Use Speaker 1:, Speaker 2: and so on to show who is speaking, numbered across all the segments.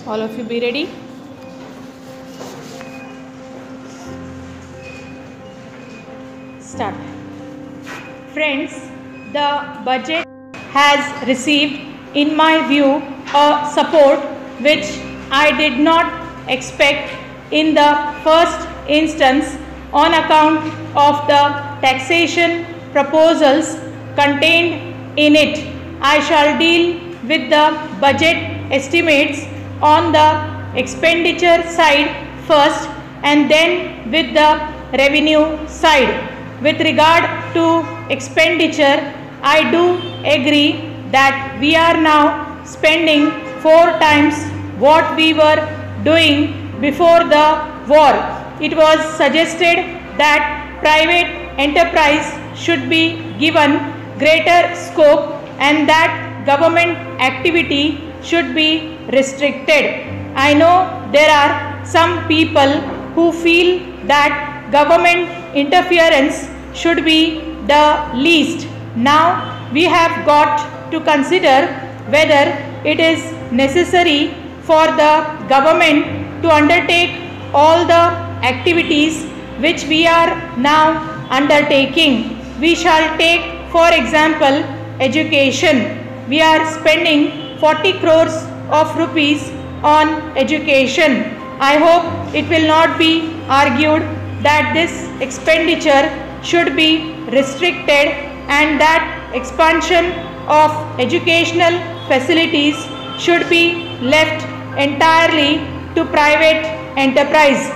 Speaker 1: All of you be ready. Start. Friends, the budget has received, in my view, a support which I did not expect in the first instance on account of the taxation proposals contained in it. I shall deal with the budget estimates on the expenditure side first and then with the revenue side. With regard to expenditure, I do agree that we are now spending 4 times what we were doing before the war. It was suggested that private enterprise should be given greater scope and that government activity should be restricted. I know there are some people who feel that government interference should be the least. Now we have got to consider whether it is necessary for the government to undertake all the activities which we are now undertaking. We shall take, for example, education. We are spending 40 crores of rupees on education. I hope it will not be argued that this expenditure should be restricted and that expansion of educational facilities should be left entirely to private enterprise.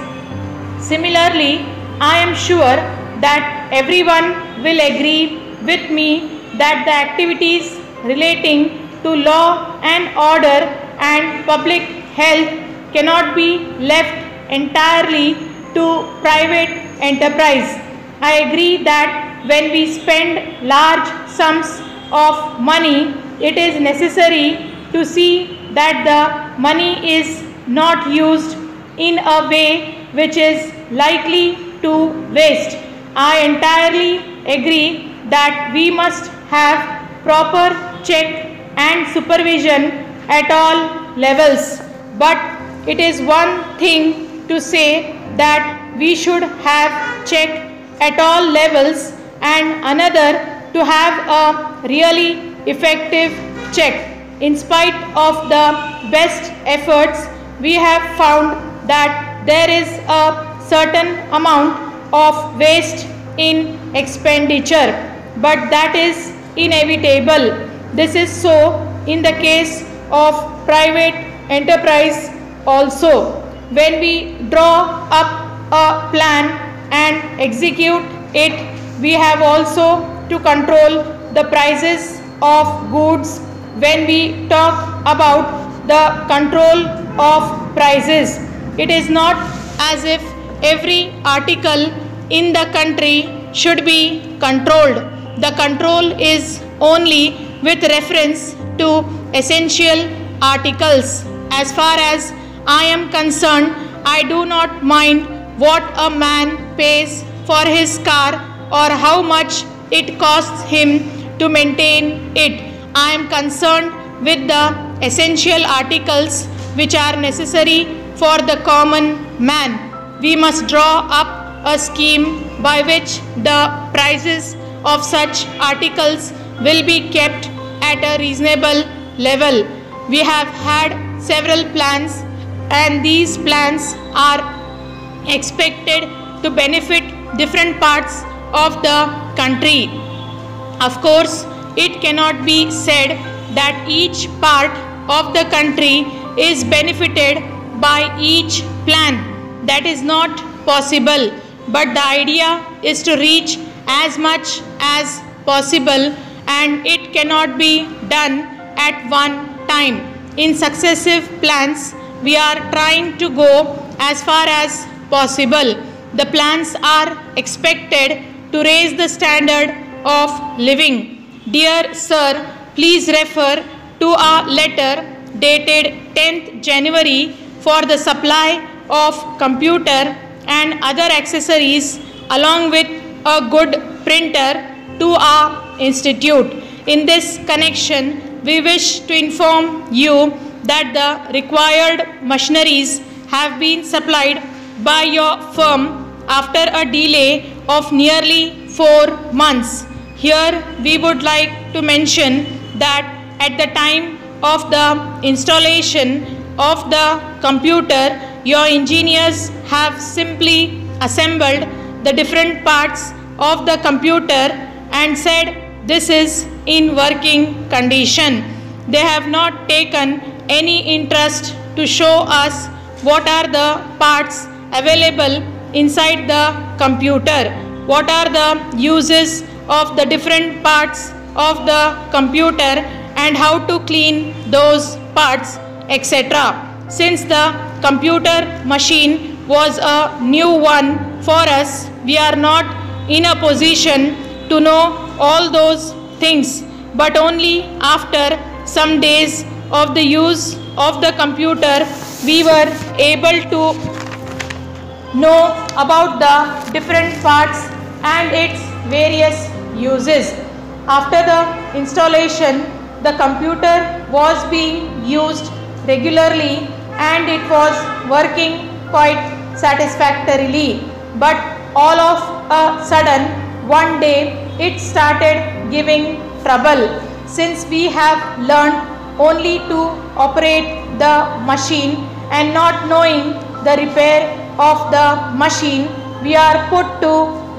Speaker 1: Similarly, I am sure that everyone will agree with me that the activities relating to law and order and public health cannot be left entirely to private enterprise. I agree that when we spend large sums of money, it is necessary to see that the money is not used in a way which is likely to waste. I entirely agree that we must have proper check and supervision at all levels. But it is one thing to say that we should have check at all levels and another to have a really effective check. In spite of the best efforts, we have found that there is a certain amount of waste in expenditure, but that is inevitable. This is so in the case of private enterprise also. When we draw up a plan and execute it, we have also to control the prices of goods. When we talk about the control of prices, it is not as if every article in the country should be controlled. The control is only with reference to essential articles. As far as I am concerned, I do not mind what a man pays for his car or how much it costs him to maintain it. I am concerned with the essential articles which are necessary for the common man. We must draw up a scheme by which the prices of such articles will be kept at a reasonable level. We have had several plans and these plans are expected to benefit different parts of the country. Of course, it cannot be said that each part of the country is benefited by each plan. That is not possible, but the idea is to reach as much as possible and it cannot be done at one time. In successive plans, we are trying to go as far as possible. The plans are expected to raise the standard of living. Dear Sir, please refer to our letter dated 10th January for the supply of computer and other accessories along with a good printer to our institute. In this connection, we wish to inform you that the required machineries have been supplied by your firm after a delay of nearly 4 months. Here we would like to mention that at the time of the installation of the computer, your engineers have simply assembled the different parts of the computer and said this is in working condition. They have not taken any interest to show us what are the parts available inside the computer, what are the uses of the different parts of the computer and how to clean those parts, etc. Since the computer machine was a new one for us, we are not in a position to know all those things, but only after some days of the use of the computer we were able to know about the different parts and its various uses. After the installation, the computer was being used regularly and it was working quite satisfactorily. But all of a sudden, one day it started giving trouble. Since we have learned only to operate the machine and not knowing the repair of the machine, we are put to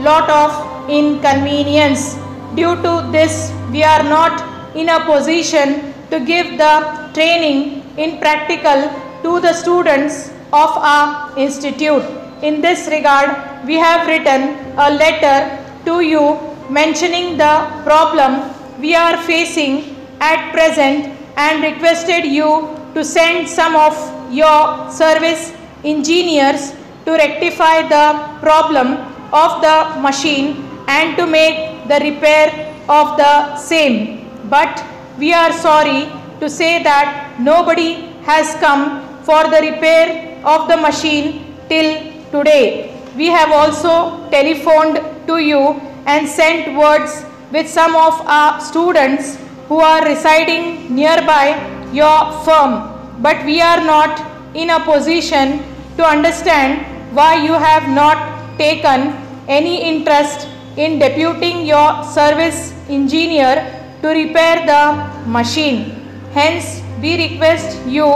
Speaker 1: lot of inconvenience. Due to this, we are not in a position to give the training in practical to the students of our institute. In this regard, we have written a letter to you mentioning the problem we are facing at present and requested you to send some of your service engineers to rectify the problem of the machine and to make the repair of the same. But we are sorry to say that nobody has come for the repair of the machine till today. We have also telephoned to you and sent words with some of our students who are residing nearby your firm, but we are not in a position to understand why you have not taken any interest in deputing your service engineer to repair the machine. Hence, we request you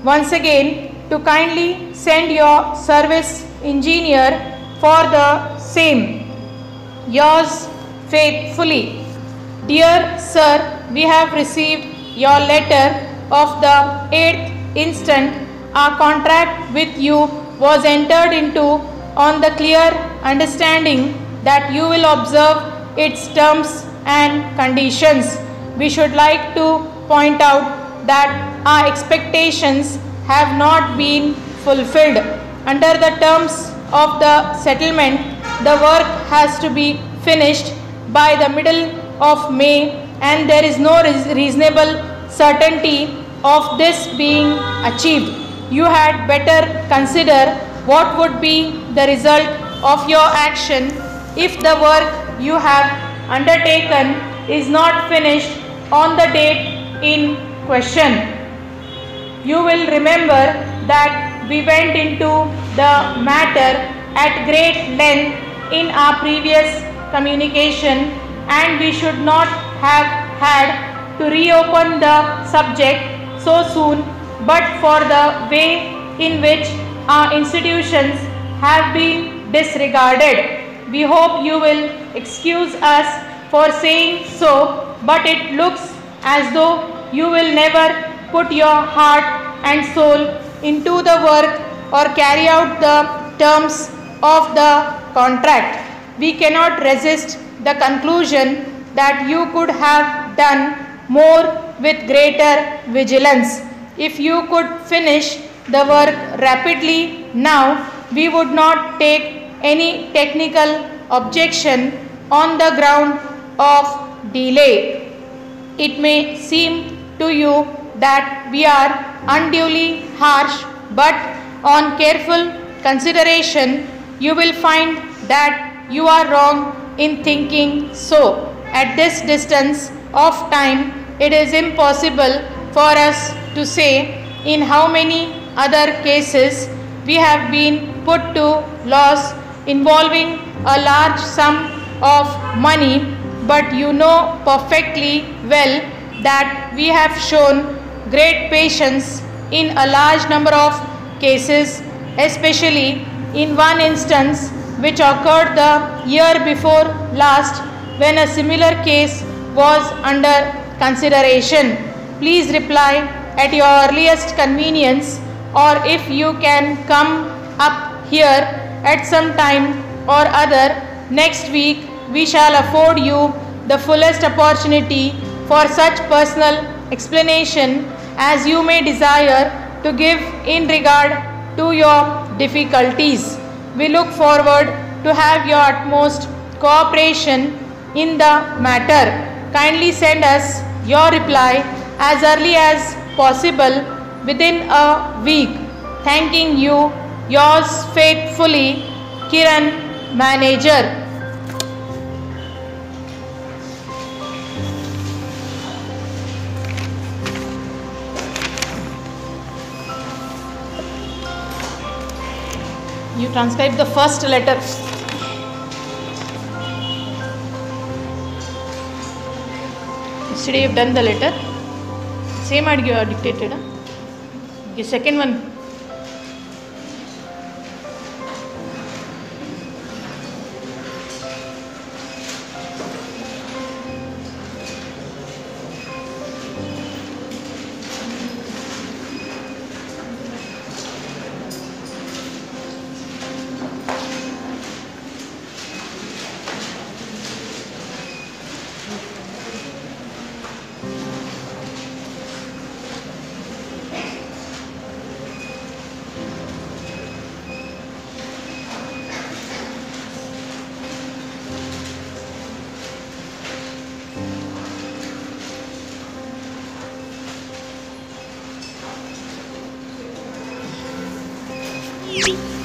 Speaker 1: once again to kindly send your service engineer for the same. Yours faithfully. Dear Sir, we have received your letter of the 8th instant. Our contract with you was entered into on the clear understanding that you will observe its terms and conditions. We should like to point out that our expectations have not been fulfilled. Under the terms of the settlement, the work has to be finished by the middle of May and there is no reasonable certainty of this being achieved. You had better consider what would be the result of your action if the work you have undertaken is not finished on the date in question. You will remember that we went into the matter at great length in our previous communication and we should not have had to reopen the subject so soon, but for the way in which our institutions have been disregarded. We hope you will excuse us for saying so, but it looks as though you will never put your heart and soul into the work or carry out the terms of the contract. We cannot resist the conclusion that you could have done more with greater vigilance. If you could finish the work rapidly now, we would not take any technical objection on the ground of delay. It may seem to you that we are unduly harsh, but on careful consideration, you will find that you are wrong in thinking so. At this distance of time, it is impossible for us to say in how many other cases we have been put to loss involving a large sum of money, but you know perfectly well that we have shown great patience in a large number of cases, especially in one instance which occurred the year before last when a similar case was under consideration. Please reply at your earliest convenience, or if you can come up here at some time or other next week, we shall afford you the fullest opportunity for such personal explanation as you may desire to give in regard to your difficulties. We look forward to have your utmost cooperation in the matter. Kindly send us your reply as early as possible within a week. Thanking you, yours faithfully, Kiran, Manager. You transcribe the first letter. Yesterday you have done the letter. Same you are dictated. The second one.
Speaker 2: Beep.